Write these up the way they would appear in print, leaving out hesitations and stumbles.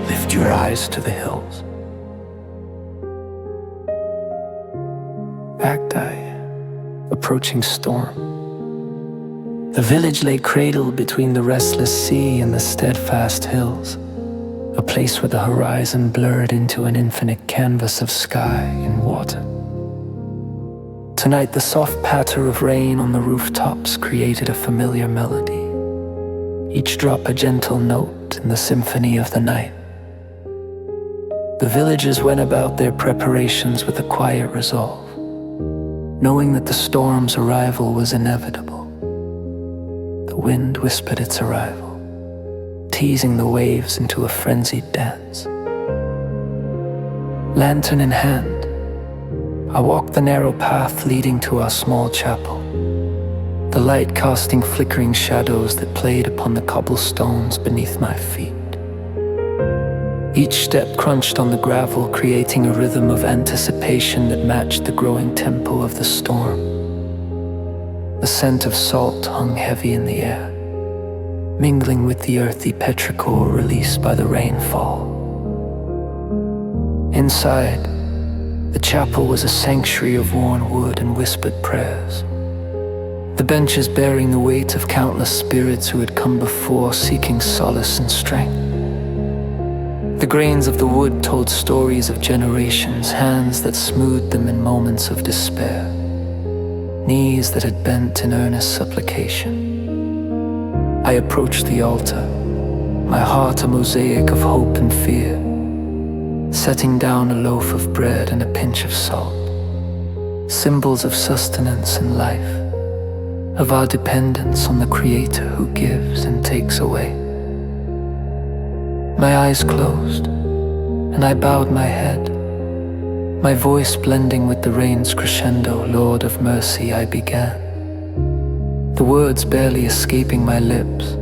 Lift your eyes to the hills. Cacti, approaching storm. The village lay cradled between the restless sea and the steadfast hills, a place where the horizon blurred into an infinite canvas of sky and water. Tonight, the soft patter of rain on the rooftops created a familiar melody, each drop a gentle note in the symphony of the night. The villagers went about their preparations with a quiet resolve, knowing that the storm's arrival was inevitable. The wind whispered its arrival, teasing the waves into a frenzied dance. Lantern in hand, I walked the narrow path leading to our small chapel, the light casting flickering shadows that played upon the cobblestones beneath my feet. Each step crunched on the gravel, creating a rhythm of anticipation that matched the growing tempo of the storm. The scent of salt hung heavy in the air, mingling with the earthy petrichor released by the rainfall. Inside, the chapel was a sanctuary of worn wood and whispered prayers, the benches bearing the weight of countless spirits who had come before, seeking solace and strength. The grains of the wood told stories of generations, hands that smoothed them in moments of despair, knees that had bent in earnest supplication. I approached the altar, my heart a mosaic of hope and fear, setting down a loaf of bread and a pinch of salt, symbols of sustenance and life, of our dependence on the Creator who gives and takes away. My eyes closed, and I bowed my head, my voice blending with the rain's crescendo. Lord of mercy, I began, the words barely escaping my lips.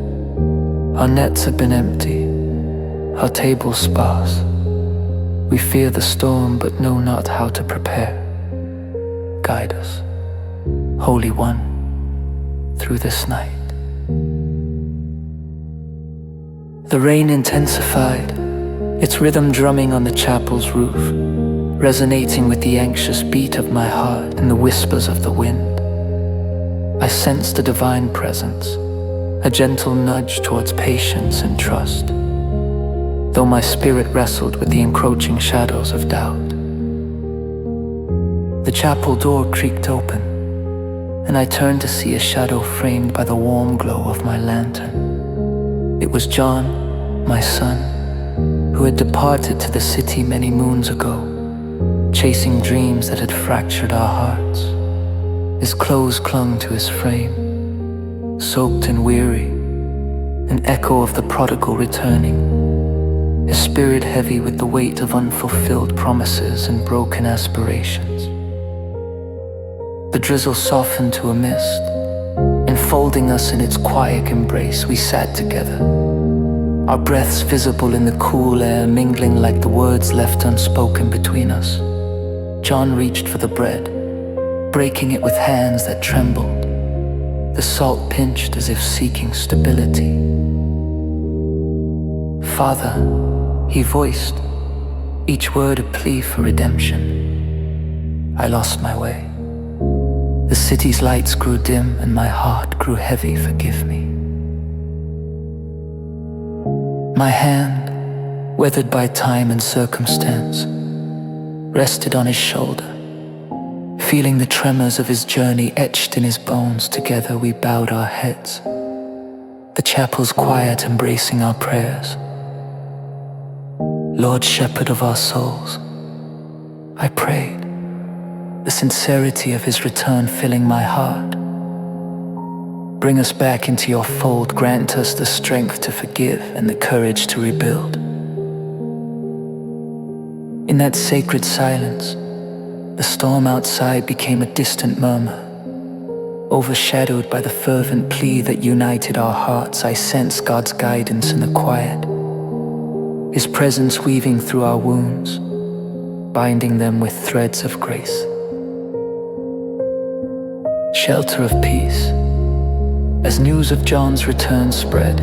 Our nets have been empty, our table sparse. We fear the storm, but know not how to prepare. Guide us, Holy One, through this night. The rain intensified, its rhythm drumming on the chapel's roof, resonating with the anxious beat of my heart and the whispers of the wind. I sensed a divine presence, a gentle nudge towards patience and trust, though my spirit wrestled with the encroaching shadows of doubt. The chapel door creaked open, and I turned to see a shadow framed by the warm glow of my lantern. It was John, my son, who had departed to the city many moons ago, chasing dreams that had fractured our hearts. His clothes clung to his frame, soaked and weary, an echo of the prodigal returning, his spirit heavy with the weight of unfulfilled promises and broken aspirations. The drizzle softened to a mist, enfolding us in its quiet embrace. We sat together, our breaths visible in the cool air, mingling like the words left unspoken between us. John reached for the bread, breaking it with hands that trembled, the salt pinched as if seeking stability. Father, he voiced, each word a plea for redemption. I lost my way. The city's lights grew dim and my heart grew heavy. Forgive me. My hand, weathered by time and circumstance, rested on his shoulder, feeling the tremors of his journey etched in his bones. Together we bowed our heads, the chapel's quiet embracing our prayers. Lord Shepherd of our souls, I prayed, the sincerity of his return filling my heart. Bring us back into your fold, grant us the strength to forgive and the courage to rebuild. In that sacred silence, the storm outside became a distant murmur, overshadowed by the fervent plea that united our hearts. I sensed God's guidance in the quiet, His presence weaving through our wounds, binding them with threads of grace. Shelter of peace. As news of John's return spread,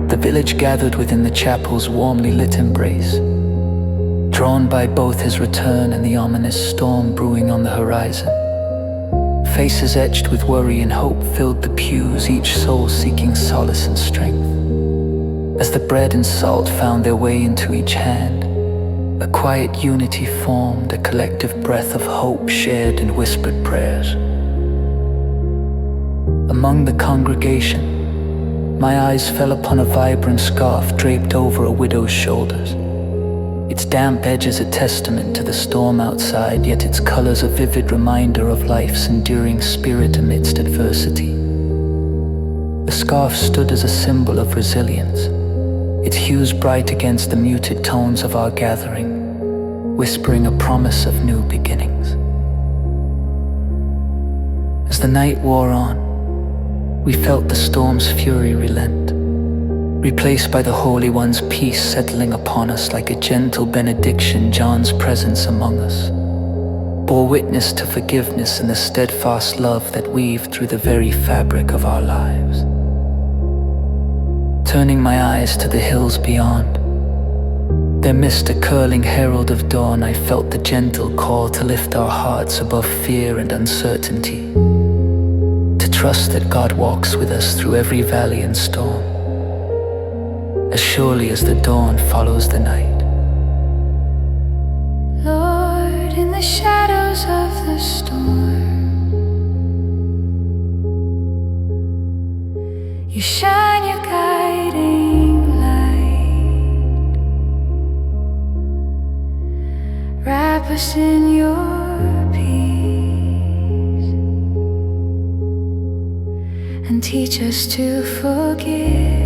The village gathered within the chapel's warmly lit embrace, drawn by both his return and the ominous storm brewing on the horizon. Faces etched with worry and hope filled the pews, each soul seeking solace and strength. As the bread and salt found their way into each hand, a quiet unity formed, a collective breath of hope shared in whispered prayers. Among the congregation, my eyes fell upon a vibrant scarf draped over a widow's shoulders. Its damp edges a testament to the storm outside, yet its colors a vivid reminder of life's enduring spirit amidst adversity. The scarf stood as a symbol of resilience, its hues bright against the muted tones of our gathering, whispering a promise of new beginnings. As the night wore on, we felt the storm's fury relent, replaced by the Holy One's peace settling upon us like a gentle benediction. John's presence among us bore witness to forgiveness and the steadfast love that weaved through the very fabric of our lives. Turning my eyes to the hills beyond, there missed a curling herald of dawn. I felt the gentle call to lift our hearts above fear and uncertainty, to trust that God walks with us through every valley and storm, as surely as the dawn follows the night. Lord, in the shadows of the storm, you shine your guiding light. Wrap us in your peace and teach us to forgive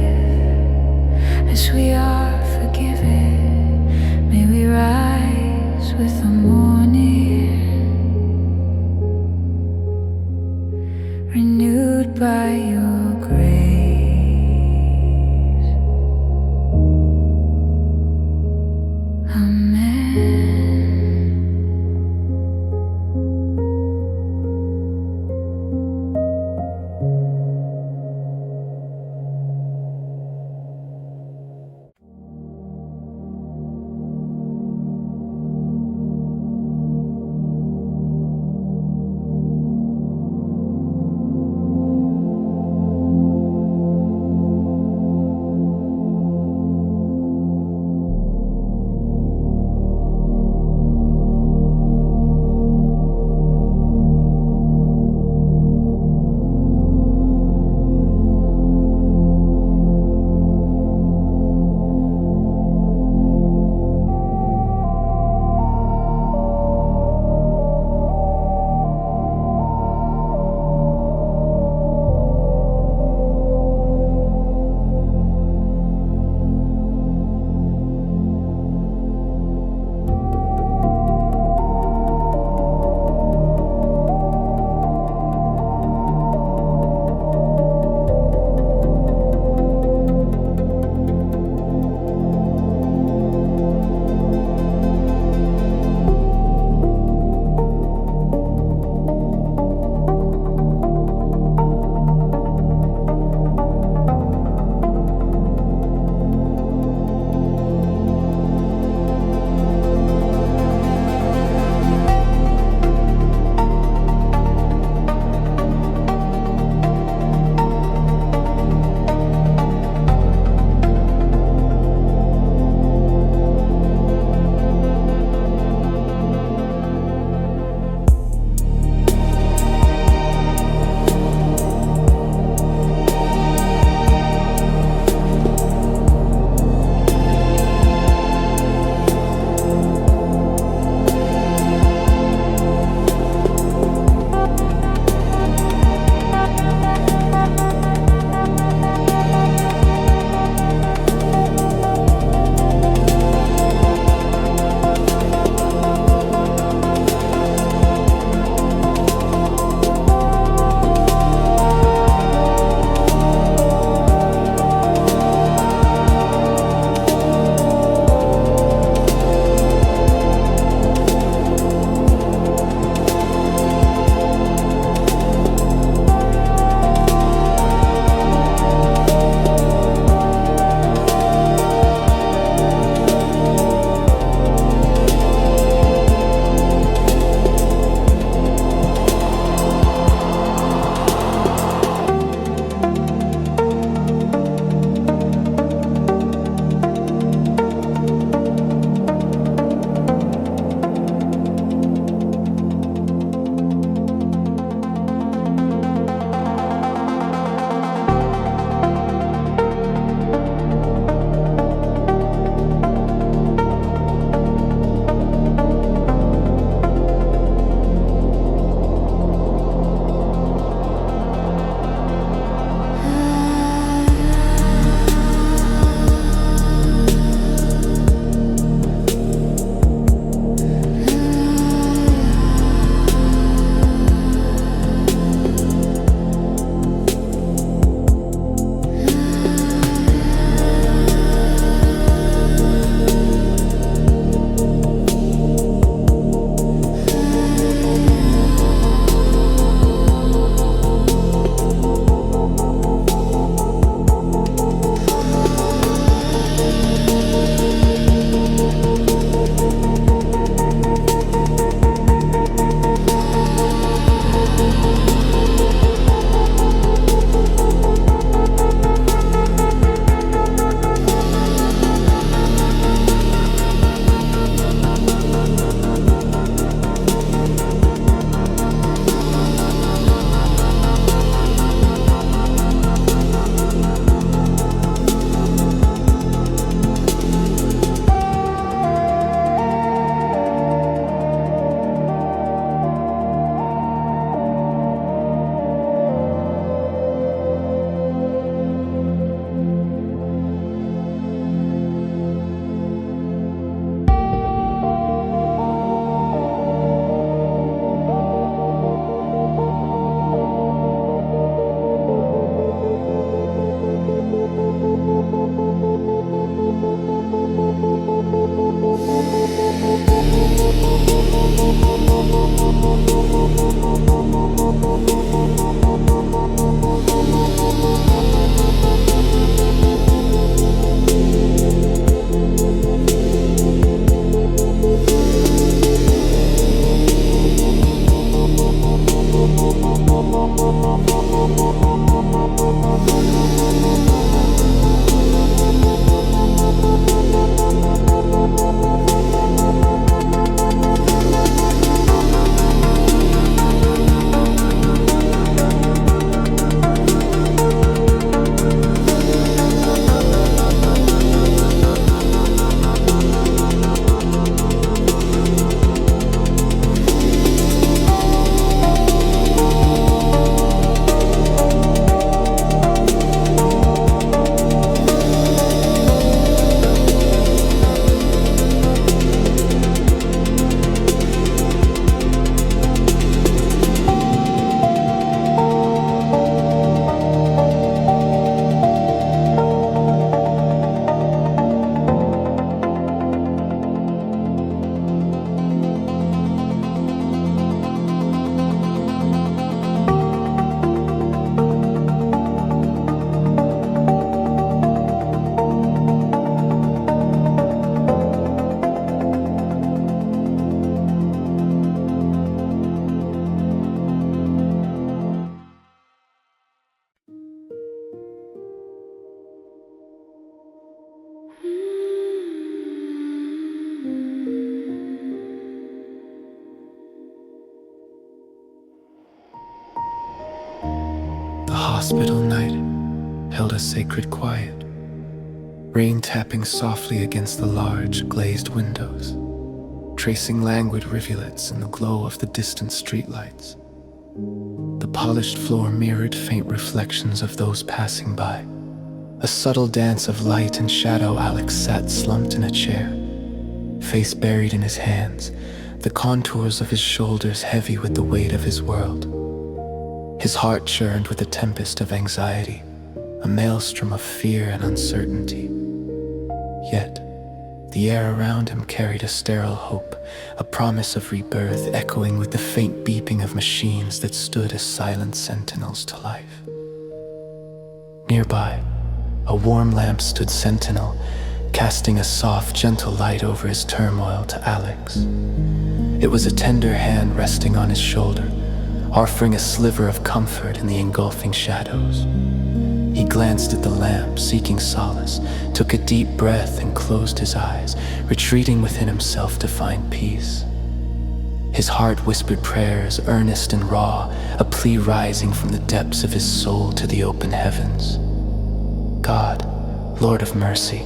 as we are forgiven. May we rise with the morning, renewed by your grace. Amen. hospital night held a sacred quiet, rain tapping softly against the large, glazed windows, tracing languid rivulets in the glow of the distant streetlights. The polished floor mirrored faint reflections of those passing by. A subtle dance of light and shadow. Alex sat slumped in a chair, face buried in his hands, the contours of his shoulders heavy with the weight of his world. His heart churned with a tempest of anxiety, a maelstrom of fear and uncertainty. Yet, the air around him carried a sterile hope, a promise of rebirth echoing with the faint beeping of machines that stood as silent sentinels to life. Nearby, a warm lamp stood sentinel, casting a soft, gentle light over his turmoil to Alex. It was a tender hand resting on his shoulder, offering a sliver of comfort in the engulfing shadows. He glanced at the lamp, seeking solace, took a deep breath and closed his eyes, retreating within himself to find peace. His heart whispered prayers, earnest and raw, a plea rising from the depths of his soul to the open heavens. God, Lord of mercy,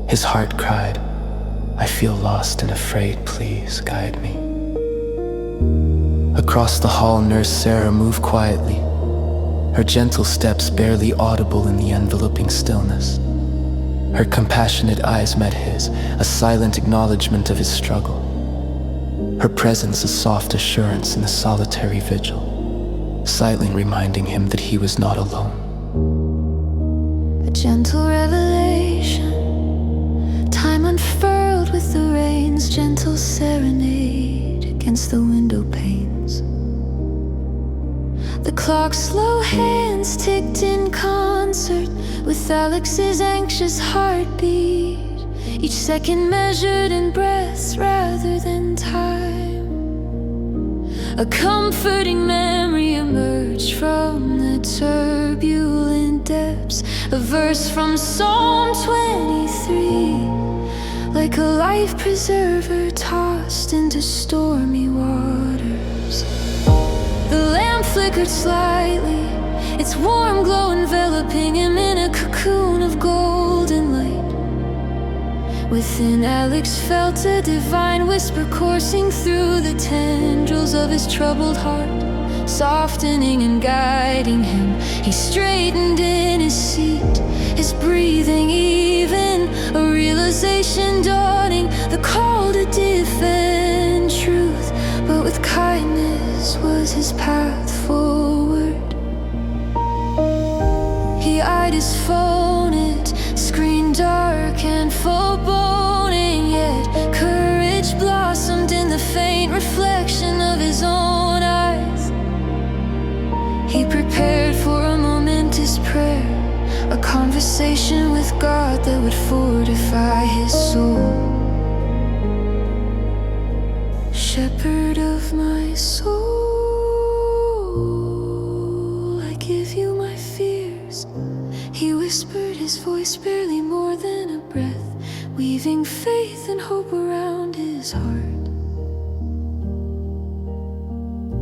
his heart cried, I feel lost and afraid, please guide me. Across the hall, Nurse Sarah moved quietly, her gentle steps barely audible in the enveloping stillness. Her compassionate eyes met his, a silent acknowledgement of his struggle. Her presence a soft assurance in the solitary vigil, silently reminding him that he was not alone. A gentle revelation, time unfurled with the rain's gentle serenade against the window panes. The clock's slow hands ticked in concert with Alex's anxious heartbeat, each second measured in breaths rather than time. A comforting memory emerged from the turbulent depths, a verse from Psalm 23, like a life preserver tossed into stormy waters. The lamp flickered slightly, its warm glow enveloping him in a cocoon of golden light. Within, Alex felt a divine whisper coursing through the tendrils of his troubled heart, softening and guiding him. He straightened in his seat, his breathing even, a realization dawning, the call to defend truth, but with kindness was his path forward. He eyed his phone, its screen dark and foreboding, yet courage blossomed in the faint reflection of his own eyes. He prepared for a momentous prayer, a conversation with God that would fortify his soul. Shepherd of my soul, I give you my fears. He whispered, his voice barely more than a breath, weaving faith and hope around his heart.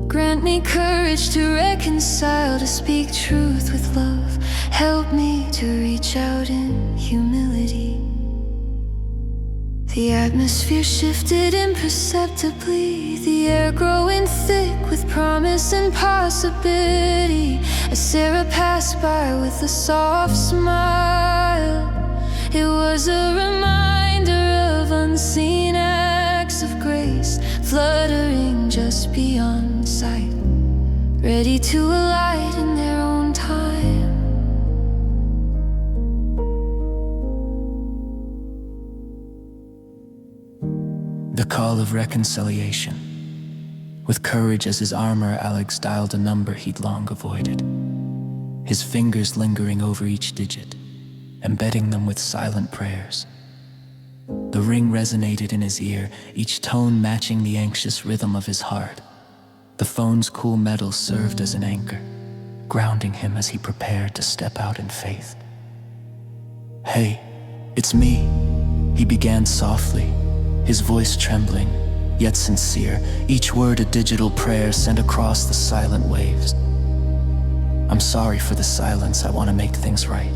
Grant me courage to reconcile, to speak truth with love. Help me to reach out in humility. The atmosphere shifted imperceptibly, the air growing thick with promise and possibility. As Sarah passed by with a soft smile, it was a reminder of unseen acts of grace, fluttering just beyond sight, ready to alight in their own time. The call of reconciliation. With courage as his armor, Alex dialed a number he'd long avoided, his fingers lingering over each digit, embedding them with silent prayers. The ring resonated in his ear, each tone matching the anxious rhythm of his heart. The phone's cool metal served as an anchor, grounding him as he prepared to step out in faith. "Hey, it's me," he began softly, his voice trembling, yet sincere, each word a digital prayer sent across the silent waves. I'm sorry for the silence, I want to make things right.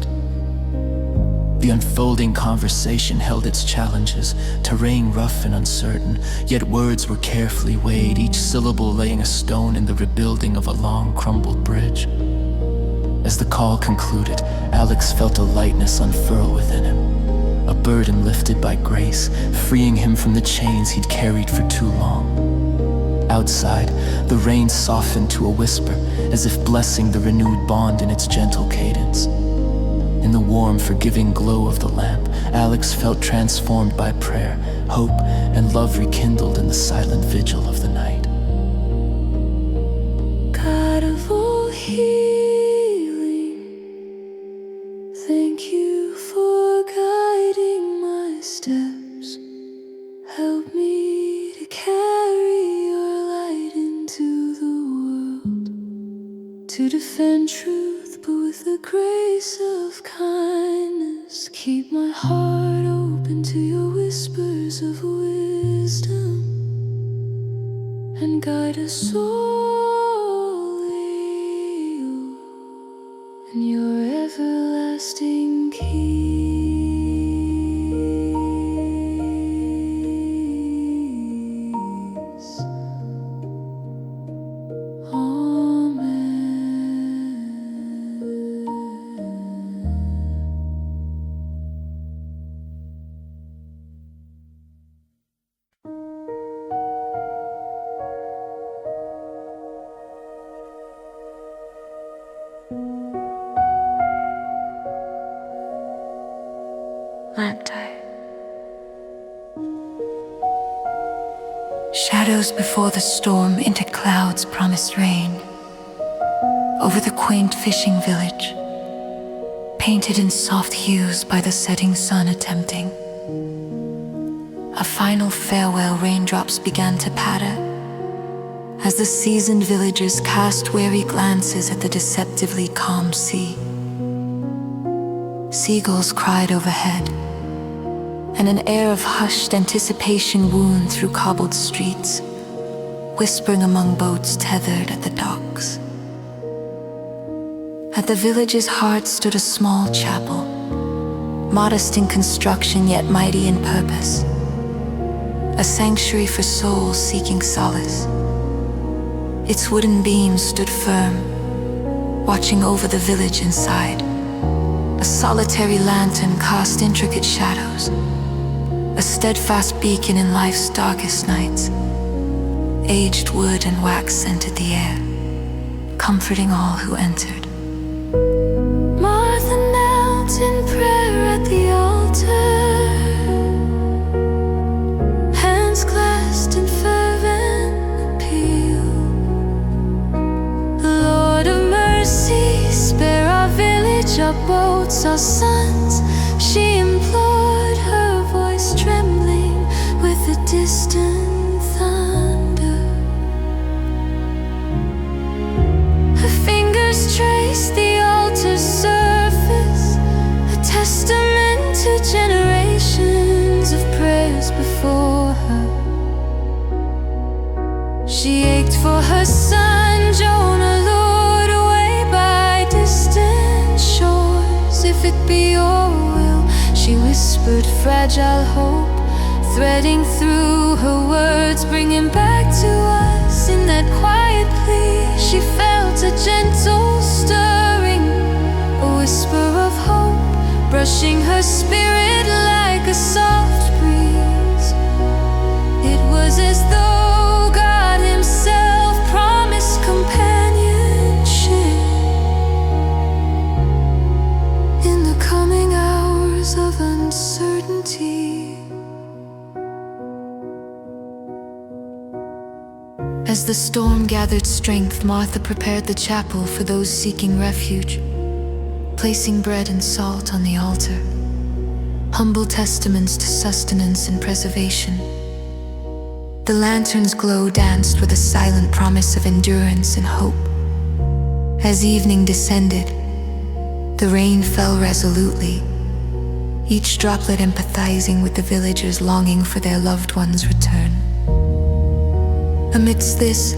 The unfolding conversation held its challenges, terrain rough and uncertain, yet words were carefully weighed, each syllable laying a stone in the rebuilding of a long crumbled bridge. As the call concluded, Alex felt a lightness unfurl within him, a burden lifted by grace, freeing him from the chains he'd carried for too long. Outside, the rain softened to a whisper, as if blessing the renewed bond in its gentle cadence. In the warm, forgiving glow of the lamp, Alex felt transformed by prayer, hope, and love rekindled in the silent vigil of the night. God of all healing, thank you for guiding my steps. Help me to carry your light into the world, to defend truth, but with the grace of kindness. Keep my heart open to your whispers of wisdom, and guide us all in your everlasting peace. Shadows before the storm into clouds promised rain. Over the quaint fishing village, painted in soft hues by the setting sun attempting. A final farewell, raindrops began to patter as the seasoned villagers cast weary glances at the deceptively calm sea. Seagulls cried overhead, and an air of hushed anticipation wound through cobbled streets, whispering among boats tethered at the docks. At the village's heart stood a small chapel, modest in construction yet mighty in purpose, a sanctuary for souls seeking solace. Its wooden beams stood firm, watching over the village inside. A solitary lantern cast intricate shadows, a steadfast beacon in life's darkest nights. Aged wood and wax scented the air, comforting all who entered. Martha knelt in prayer at the altar, hands clasped in fervent appeal. Lord of mercy, spare our village, our boats, our sons, she implored, her voice trembling with the distant thunder. Her fingers traced the altar's surface, a testament to generations of prayers before her. She ached for her son, Jonah, lured away by distant shores. If it be your will, she whispered fragile hope, threading through her words, bringing back to us in that quiet plea. She felt a gentle stirring, a whisper of hope, brushing her spirit like a soft breeze. It was as though God himself promised companionship in the coming hours of uncertainty. As the storm gathered strength, Martha prepared the chapel for those seeking refuge, placing bread and salt on the altar, humble testaments to sustenance and preservation. The lantern's glow danced with a silent promise of endurance and hope. As evening descended, the rain fell resolutely, each droplet empathizing with the villagers longing for their loved one's return. Amidst this,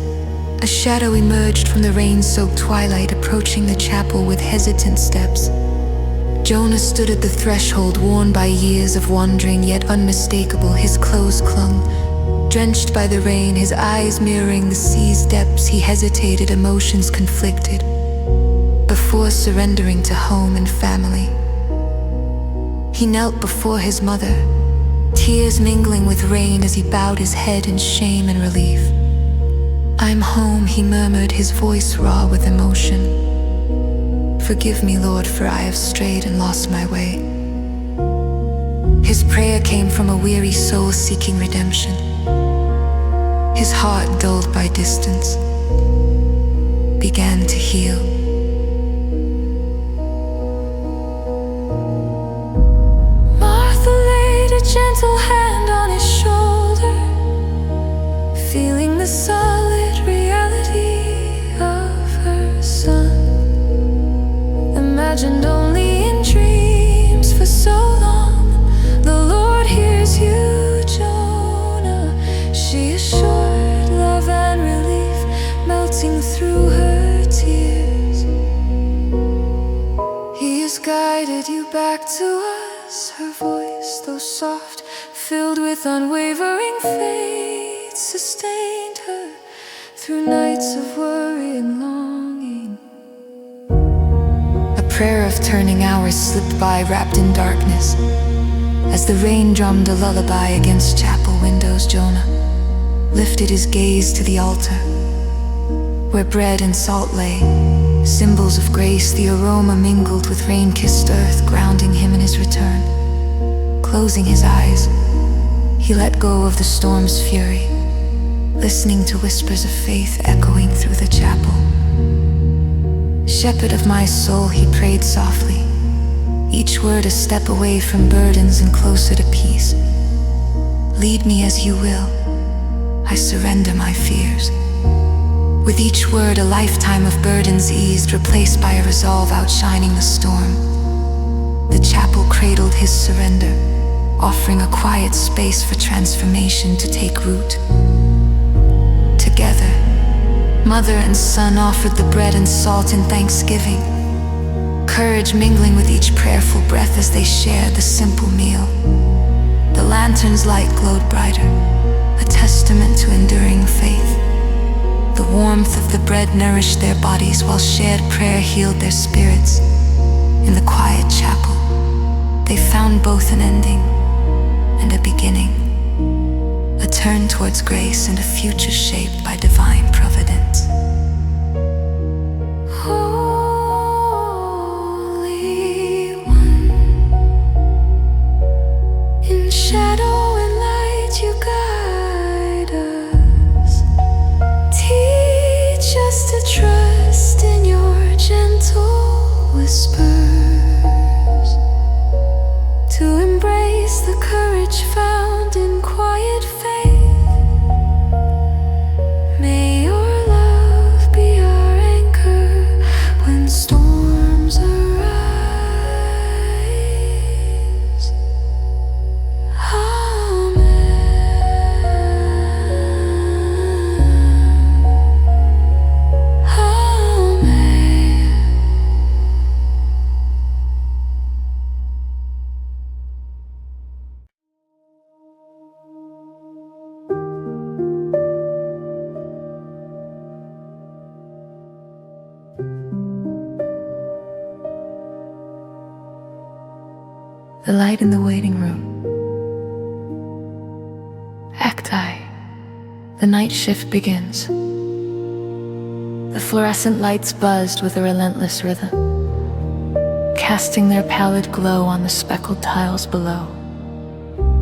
A shadow emerged from the rain-soaked twilight, approaching the chapel with hesitant steps. Jonah stood at the threshold, worn by years of wandering, yet unmistakable. His clothes clung, drenched by the rain, his eyes mirroring the sea's depths. He hesitated, emotions conflicted, before surrendering to home and family. He knelt before his mother, tears mingling with rain as he bowed his head in shame and relief. "I'm home," he murmured, his voice raw with emotion. "Forgive me, Lord, for I have strayed and lost my way." His prayer came from a weary soul seeking redemption, his heart dulled by distance began to heal. Martha laid a gentle hand on his shoulder, feeling the solid reality of her son. Imagined only in dreams for so long, the Lord hears you, Jonah. She assured love and relief, melting through her tears. He has guided you back to us, her voice, though soft, filled with unwavering faith, sustained her through nights of worry and longing. A prayer of turning hours slipped by, wrapped in darkness. As the rain drummed a lullaby against chapel windows, Jonah lifted his gaze to the altar, where bread and salt lay, symbols of grace. The aroma mingled with rain-kissed earth, grounding him in his return. Closing his eyes, he let go of the storm's fury, listening to whispers of faith echoing through the chapel. "Shepherd of my soul," he prayed softly, each word a step away from burdens and closer to peace. "Lead me as you will, I surrender my fears." With each word, a lifetime of burdens eased, replaced by a resolve outshining the storm. The chapel cradled his surrender, offering a quiet space for transformation to take root. Together, mother and son offered the bread and salt in thanksgiving, courage mingling with each prayerful breath as they shared the simple meal. The lantern's light glowed brighter, a testament to enduring faith. The warmth of the bread nourished their bodies, while shared prayer healed their spirits. In the quiet chapel, they found both an ending and a beginning, a turn towards grace and a future shaped by divine providence. Holy One, in shadow and light you guide us. Teach us to trust in your gentle whispers, to embrace the courage found in quiet faith. May your love be our anchor when storms arise. The light in the waiting room. Act I. The night shift begins. The fluorescent lights buzzed with a relentless rhythm, casting their pallid glow on the speckled tiles below,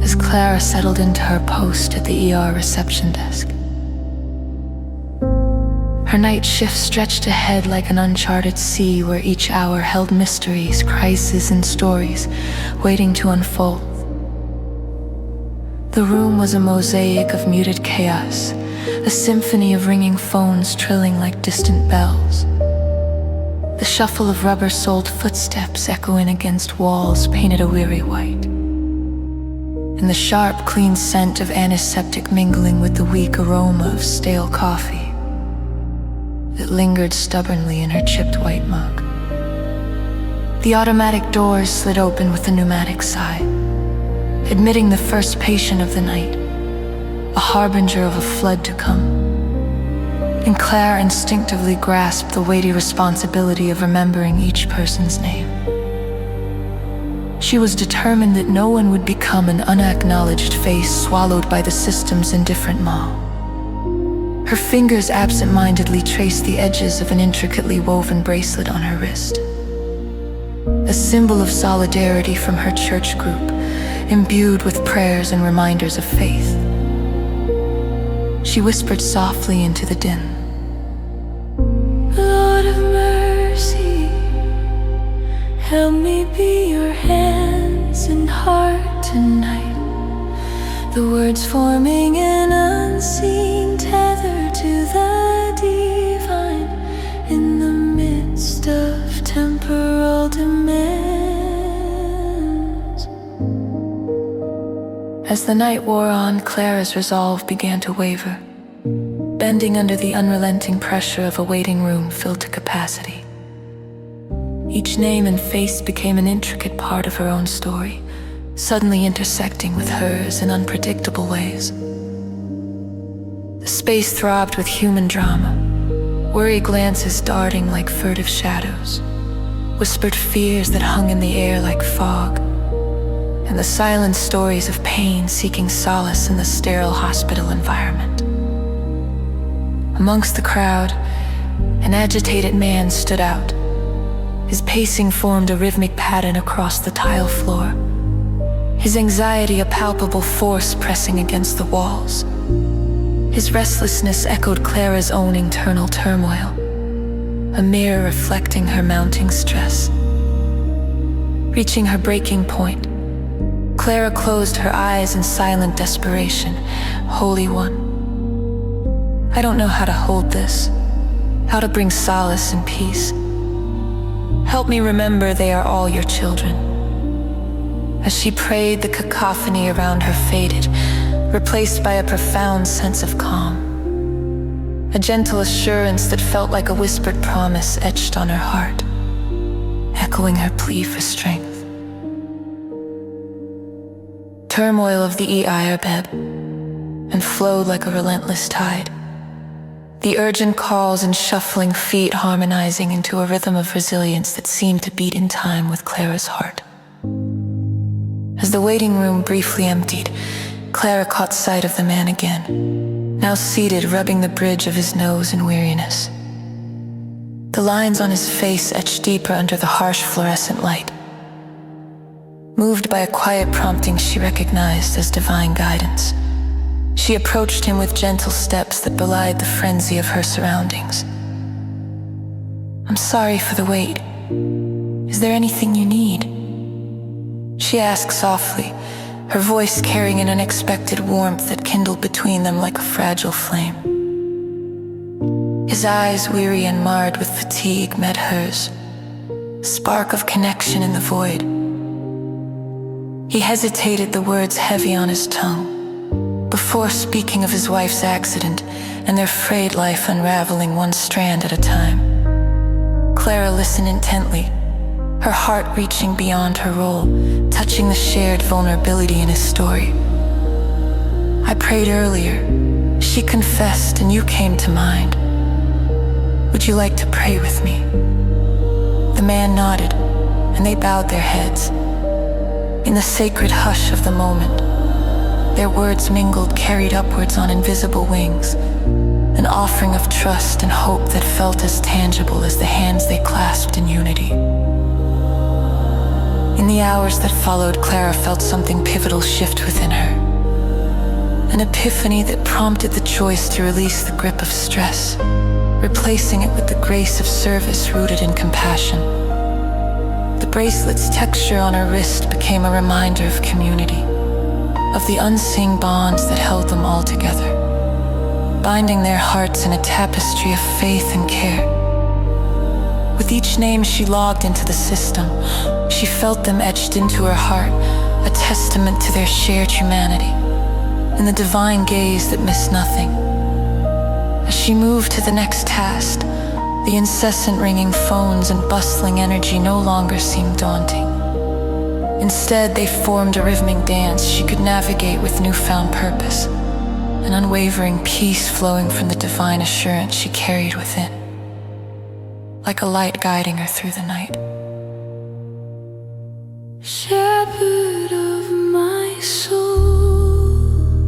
as Clara settled into her post at the ER reception desk. Her night shift stretched ahead like an uncharted sea where each hour held mysteries, crises, and stories waiting to unfold. The room was a mosaic of muted chaos, a symphony of ringing phones trilling like distant bells. The shuffle of rubber-soled footsteps echoing against walls painted a weary white, and the sharp, clean scent of antiseptic mingling with the weak aroma of stale coffee. that lingered stubbornly in her chipped white mug. The automatic doors slid open with a pneumatic sigh, admitting the first patient of the night, a harbinger of a flood to come. And Claire instinctively grasped the weighty responsibility of remembering each person's name. She was determined that no one would become an unacknowledged face swallowed by the system's indifferent maw. Her fingers absent-mindedly traced the edges of an intricately woven bracelet on her wrist, a symbol of solidarity from her church group, imbued with prayers and reminders of faith. She whispered softly into the din, Lord of mercy, help me be your hands and heart tonight. The words forming an unseen tether to the divine in the midst of temporal demands. As the night wore on, Clara's resolve began to waver, bending under the unrelenting pressure of a waiting room filled to capacity. Each name and face became an intricate part of her own story, suddenly intersecting with hers in unpredictable ways. The space throbbed with human drama, worried glances darting like furtive shadows, whispered fears that hung in the air like fog, and the silent stories of pain seeking solace in the sterile hospital environment. Amongst the crowd, an agitated man stood out. His pacing formed a rhythmic pattern across the tile floor, his anxiety a palpable force pressing against the walls. His restlessness echoed Clara's own internal turmoil, a mirror reflecting her mounting stress. Reaching her breaking point, Clara closed her eyes in silent desperation. Holy One, I don't know how to hold this, how to bring solace and peace. Help me remember they are all your children. As she prayed, the cacophony around her faded, replaced by a profound sense of calm. A gentle assurance that felt like a whispered promise etched on her heart, echoing her plea for strength. Turmoil of the EI ebbed and flowed like a relentless tide, the urgent calls and shuffling feet harmonizing into a rhythm of resilience that seemed to beat in time with Clara's heart. As the waiting room briefly emptied, Clara caught sight of the man again, now seated rubbing the bridge of his nose in weariness. The lines on his face etched deeper under the harsh fluorescent light. Moved by a quiet prompting she recognized as divine guidance, she approached him with gentle steps that belied the frenzy of her surroundings. I'm sorry for the wait. Is there anything you need? She asked softly, her voice carrying an unexpected warmth that kindled between them like a fragile flame. His eyes, weary and marred with fatigue, met hers, a spark of connection in the void. He hesitated, the words heavy on his tongue, before speaking of his wife's accident and their frayed life unraveling one strand at a time. Clara listened intently, her heart reaching beyond her role, touching the shared vulnerability in his story. I prayed earlier, she confessed, and you came to mind. Would you like to pray with me? The man nodded, and they bowed their heads. In the sacred hush of the moment, their words mingled, carried upwards on invisible wings, an offering of trust and hope that felt as tangible as the hands they clasped in unity. In the hours that followed, Clara felt something pivotal shift within her, an epiphany that prompted the choice to release the grip of stress, replacing it with the grace of service rooted in compassion. The bracelet's texture on her wrist became a reminder of community, of the unseen bonds that held them all together, binding their hearts in a tapestry of faith and care. With each name she logged into the system, she felt them etched into her heart, a testament to their shared humanity, and the divine gaze that missed nothing. As she moved to the next task, the incessant ringing phones and bustling energy no longer seemed daunting. Instead, they formed a rhythmic dance she could navigate with newfound purpose, an unwavering peace flowing from the divine assurance she carried within, like a light guiding her through the night. Shepherd of my soul,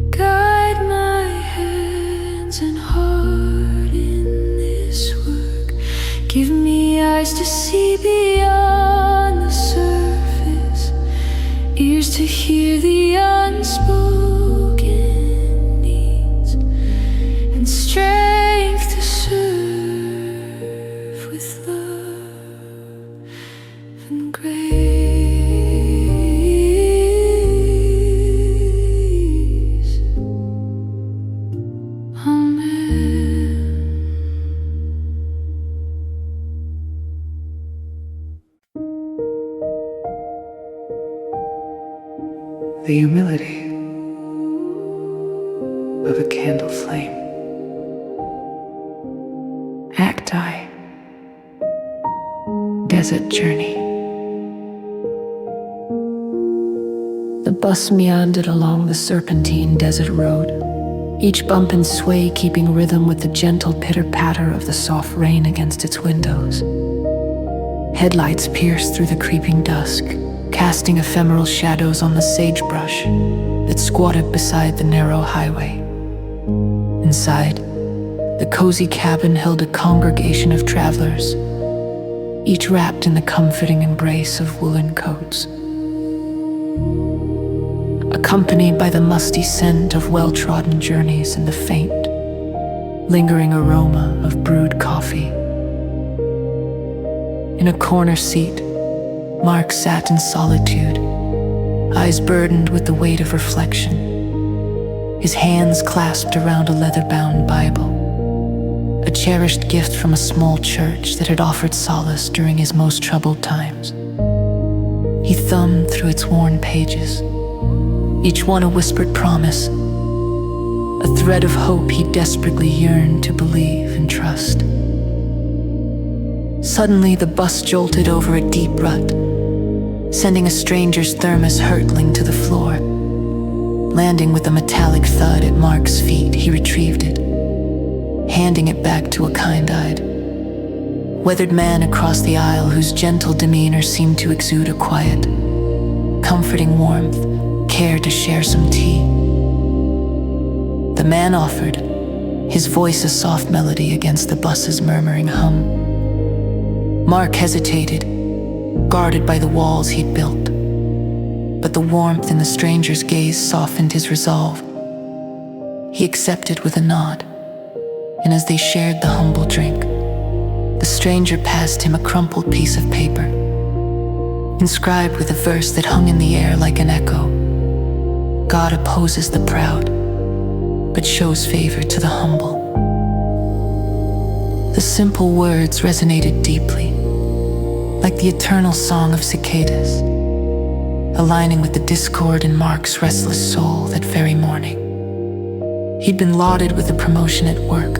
guide my hands and heart in this work. Give me eyes to see beyond the surface, ears to hear the unspoken needs, and strength to serve with love and grace. Amen. The humility of a candle flame. Cacti. Desert journey. The bus meandered along the serpentine desert road, each bump and sway keeping rhythm with the gentle pitter-patter of the soft rain against its windows. Headlights pierced through the creeping dusk, casting ephemeral shadows on the sagebrush that squatted beside the narrow highway. Inside, the cozy cabin held a congregation of travelers, each wrapped in the comforting embrace of woolen coats. Accompanied by the musty scent of well-trodden journeys and the faint, lingering aroma of brewed coffee. In a corner seat, Mark sat in solitude, eyes burdened with the weight of reflection, his hands clasped around a leather-bound Bible, a cherished gift from a small church that had offered solace during his most troubled times. He thumbed through its worn pages, each one a whispered promise, a thread of hope he desperately yearned to believe and trust. Suddenly, the bus jolted over a deep rut, sending a stranger's thermos hurtling to the floor. Landing with a metallic thud at Mark's feet, he retrieved it, handing it back to a kind-eyed, weathered man across the aisle whose gentle demeanor seemed to exude a quiet, comforting warmth, care to share some tea. The man offered, his voice a soft melody against the bus's murmuring hum. Mark hesitated, guarded by the walls he'd built, but the warmth in the stranger's gaze softened his resolve. He accepted with a nod, and as they shared the humble drink, the stranger passed him a crumpled piece of paper, inscribed with a verse that hung in the air like an echo. God opposes the proud, but shows favor to the humble. The simple words resonated deeply, like the eternal song of cicadas, aligning with the discord in Mark's restless soul that very morning. He'd been lauded with a promotion at work,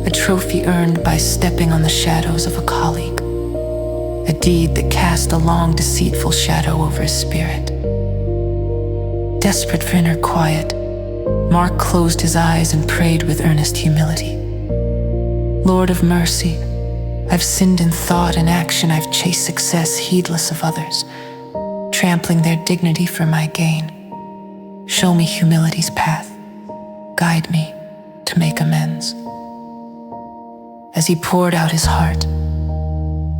a trophy earned by stepping on the shadows of a colleague, a deed that cast a long deceitful shadow over his spirit. Desperate for inner quiet, Mark closed his eyes and prayed with earnest humility. Lord of mercy, I've sinned in thought and action. I've chased success heedless of others, trampling their dignity for my gain. Show me humility's path. Guide me to make amends. As he poured out his heart,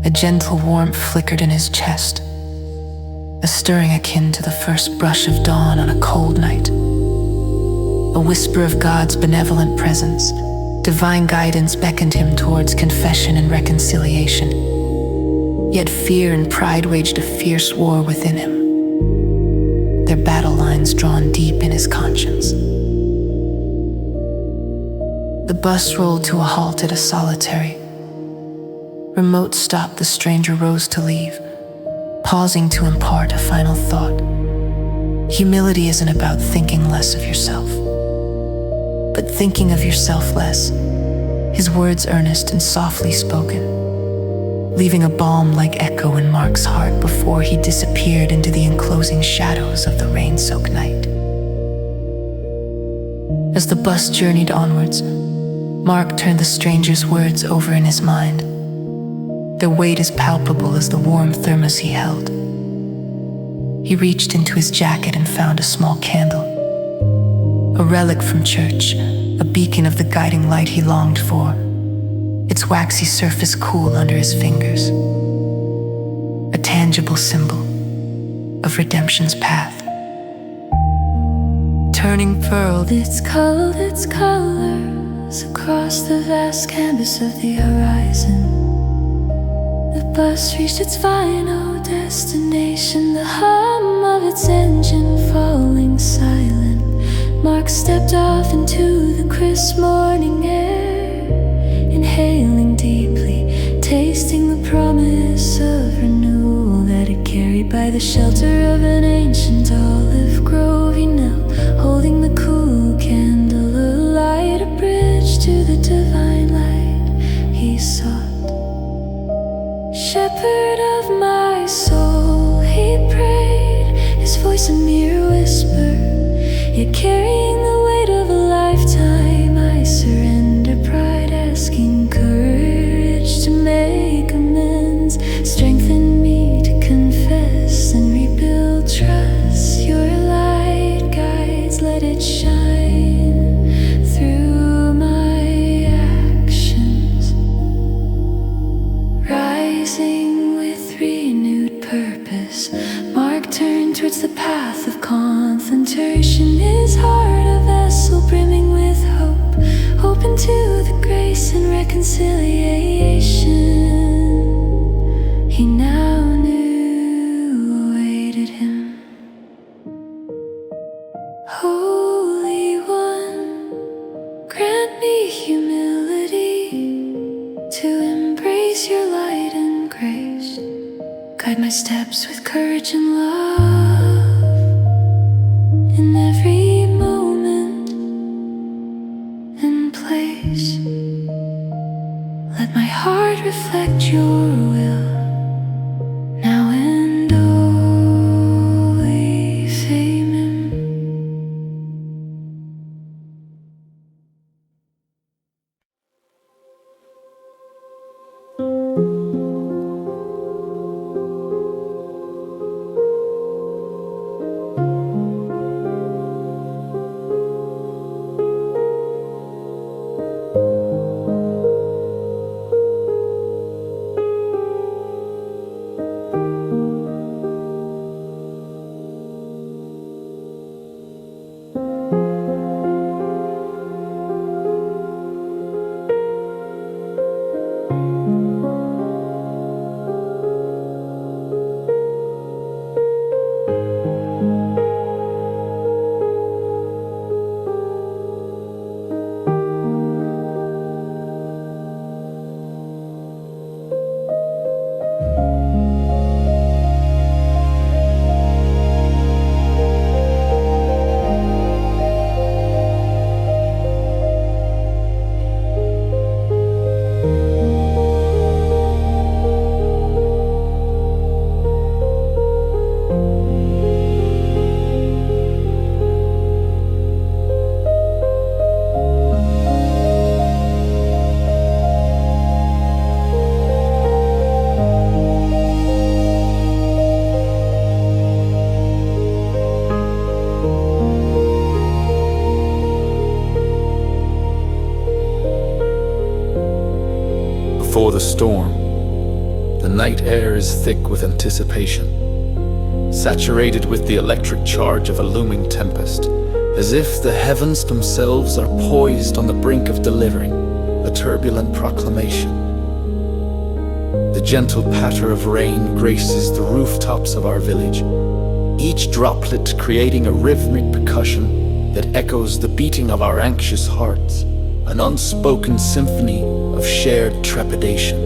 a gentle warmth flickered in his chest, a stirring akin to the first brush of dawn on a cold night. A whisper of God's benevolent presence, divine guidance beckoned him towards confession and reconciliation. Yet fear and pride waged a fierce war within him, their battle lines drawn deep in his conscience. The bus rolled to a halt at a solitary, remote stop. The stranger rose to leave, pausing to impart a final thought. Humility isn't about thinking less of yourself. but thinking of yourself less, his words earnest and softly spoken, leaving a balm-like echo in Mark's heart before he disappeared into the enclosing shadows of the rain-soaked night. As the bus journeyed onwards, Mark turned the stranger's words over in his mind, their weight as palpable as the warm thermos he held. He reached into his jacket and found a small candle, a relic from church, a beacon of the guiding light he longed for, its waxy surface cool under his fingers, a tangible symbol of redemption's path. Turning pearl, its colors across the vast canvas of the horizon. The bus reached its final destination, the hum of its engine falling silent. Mark stepped off into the crisp morning air, inhaling deeply, tasting the promise of renewal that it carried. By the shelter of an ancient olive grove, he knelt, holding the cool candle alight, a bridge to the divine light he sought. Shepherd of my soul, he prayed, his voice a mere whisper, yet carrying the weight of a lifetime. I surrender pride, asking courage to make amends, strengthen me to confess and rebuild trust. Your light guides, let it shine through my actions, rising with renewed purpose. Mark turned towards the path of concentration, his heart a vessel brimming with hope, open to the grace and reconciliation he now knew awaited him. Holy One, grant me humility to embrace your light and grace. Guide my steps with courage and love in every moment and place. Let my heart reflect your will now and always. Amen. Before the storm, the night air is thick with anticipation, saturated with the electric charge of a looming tempest, as if the heavens themselves are poised on the brink of delivering a turbulent proclamation. The gentle patter of rain graces the rooftops of our village, each droplet creating a rhythmic percussion that echoes the beating of our anxious hearts, an unspoken symphony of shared trepidation.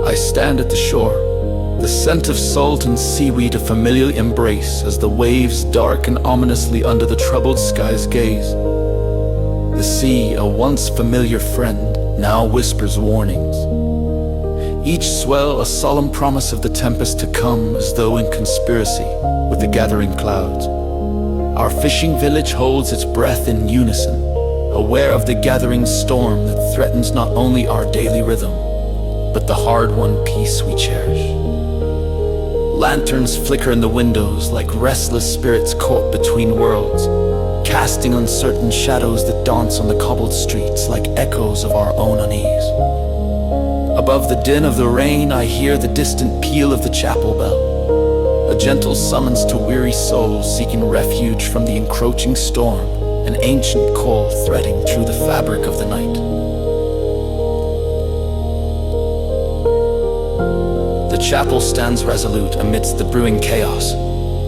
I stand at the shore, the scent of salt and seaweed a familiar embrace as the waves darken ominously under the troubled sky's gaze. The sea, a once familiar friend, now whispers warnings. Each swell a solemn promise of the tempest to come, as though in conspiracy with the gathering clouds. Our fishing village holds its breath in unison, aware of the gathering storm that threatens not only our daily rhythm, but the hard-won peace we cherish. Lanterns flicker in the windows like restless spirits caught between worlds, casting uncertain shadows that dance on the cobbled streets like echoes of our own unease. Above the din of the rain, I hear the distant peal of the chapel bell, a gentle summons to weary souls seeking refuge from the encroaching storm, an ancient call threading through the fabric of the night. The chapel stands resolute amidst the brewing chaos,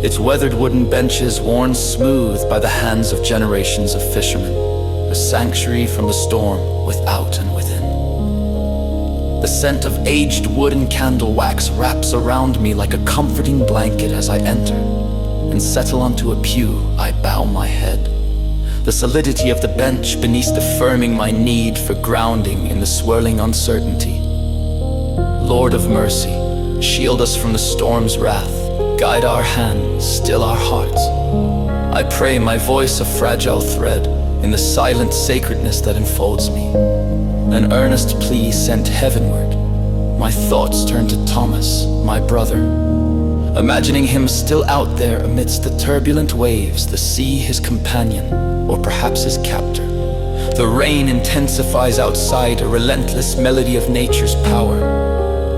its weathered wooden benches worn smooth by the hands of generations of fishermen, a sanctuary from the storm without and within. The scent of aged wood and candle wax wraps around me like a comforting blanket as I enter and settle onto a pew. I bow my head. The solidity of the bench beneath affirming my need for grounding in the swirling uncertainty. Lord of mercy, shield us from the storm's wrath, guide our hands, still our hearts. I pray, my voice a fragile thread in the silent sacredness that enfolds me. An earnest plea sent heavenward. My thoughts turn to Thomas, my brother, imagining him still out there amidst the turbulent waves, the sea his companion, or perhaps his captor. The rain intensifies outside, a relentless melody of nature's power,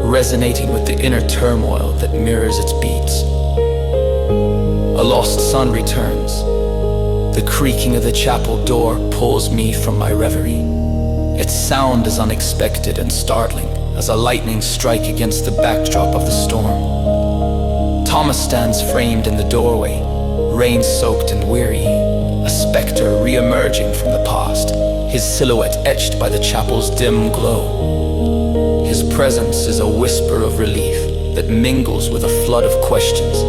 resonating with the inner turmoil that mirrors its beats. A lost sun returns. The creaking of the chapel door pulls me from my reverie. Its sound is unexpected and startling as a lightning strike against the backdrop of the storm. Thomas stands framed in the doorway, rain-soaked and weary, a specter re-emerging from the past, his silhouette etched by the chapel's dim glow. His presence is a whisper of relief that mingles with a flood of questions,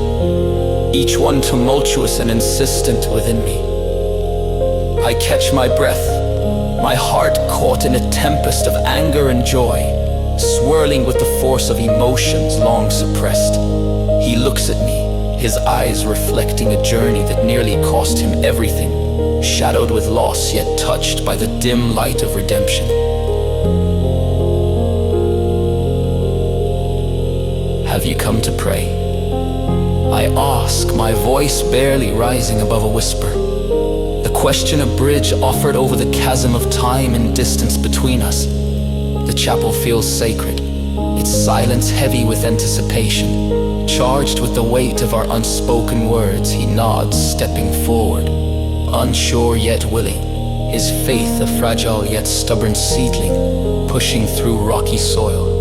each one tumultuous and insistent within me. I catch my breath, my heart caught in a tempest of anger and joy, swirling with the force of emotions long suppressed. He looks at me, his eyes reflecting a journey that nearly cost him everything, shadowed with loss yet touched by the dim light of redemption. Have you come to pray? I ask, my voice barely rising above a whisper. The question a bridge offered over the chasm of time and distance between us. The chapel feels sacred, its silence heavy with anticipation. Charged with the weight of our unspoken words, he nods, stepping forward, unsure yet willing, his faith a fragile yet stubborn seedling, pushing through rocky soil.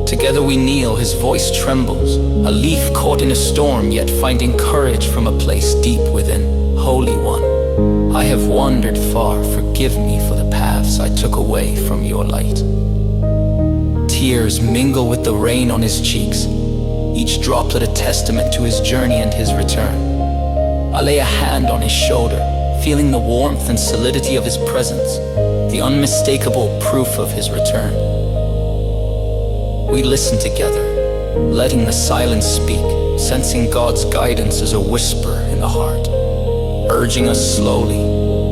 Together we kneel, his voice trembles, a leaf caught in a storm yet finding courage from a place deep within. Holy One, I have wandered far, forgive me for the paths I took away from your light. Tears mingle with the rain on his cheeks, each droplet a testament to his journey and his return. I lay a hand on his shoulder, feeling the warmth and solidity of his presence, the unmistakable proof of his return. We listen together, letting the silence speak, sensing God's guidance as a whisper in the heart, urging us slowly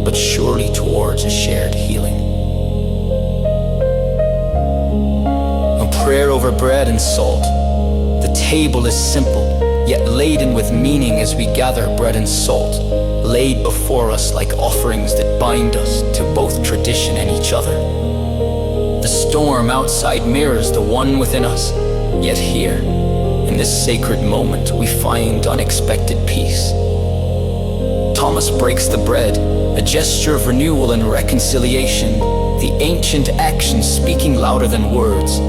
but surely towards a shared healing. A prayer over bread and salt. The table is simple, yet laden with meaning as we gather bread and salt, laid before us like offerings that bind us to both tradition and each other. The storm outside mirrors the one within us, yet here, in this sacred moment, we find unexpected peace. Thomas breaks the bread, a gesture of renewal and reconciliation, the ancient action speaking louder than words.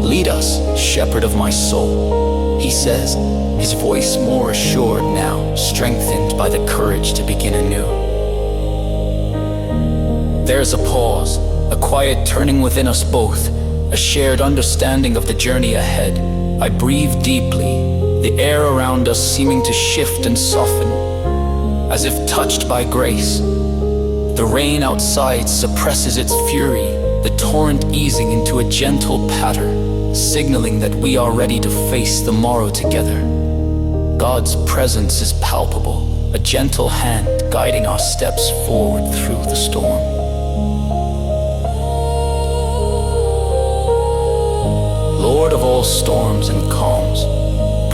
Lead us, shepherd of my soul, he says, his voice more assured now, strengthened by the courage to begin anew. There's a pause, a quiet turning within us both, a shared understanding of the journey ahead. I breathe deeply, the air around us seeming to shift and soften, as if touched by grace. The rain outside suppresses its fury, the torrent easing into a gentle patter, signaling that we are ready to face the morrow together. God's presence is palpable, a gentle hand guiding our steps forward through the storm. Lord of all storms and calms,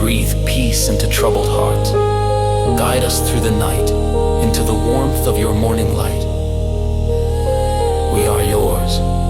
breathe peace into troubled hearts. Guide us through the night, into the warmth of your morning light. We are yours.